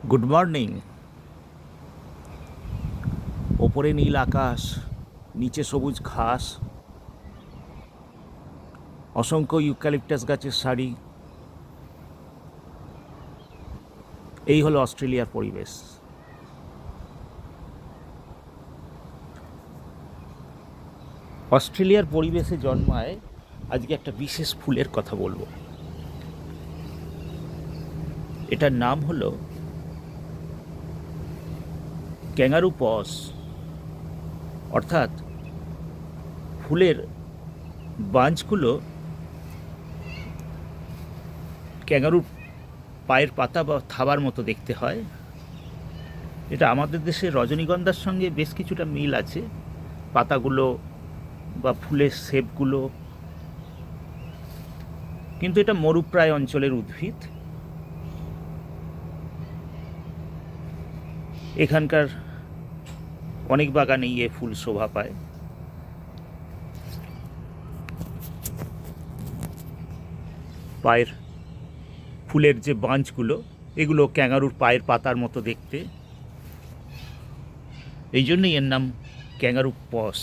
Good morning. ওপরে নীল আকাশ, নিচে সবুজ ঘাস, অসংখ্য ইউক্যালিপটাস গাছের সারি। এই হলো অস্ট্রেলিয়ার পরিবেশ। অস্ট্রেলিয়ার পরিবেশে জন্মায় আজকে একটা বিশেষ ফুলের কথা বলবো। এটার নাম হলো ক্যাঙ্গারু পস, অর্থাৎ ফুলের বাঞ্চগুলো ক্যাঙ্গারুর পায়ের পাতা বা থাবার মতো দেখতে হয়। এটা আমাদের দেশের রজনীগন্ধার সঙ্গে বেশ কিছুটা মিল আছে, পাতাগুলো বা ফুলের শেপগুলো, কিন্তু এটা মরুপ্রায় অঞ্চলের উদ্ভিদ। এখানকার অনেক বাগানেই এ ফুল শোভা পায়। পায়ের ফুলের যে বাঞ্চগুলো, এগুলো ক্যাঙ্গারুর পায়ের পাতার মতো দেখতে, এই জন্যই এর নাম ক্যাঙ্গারু পস।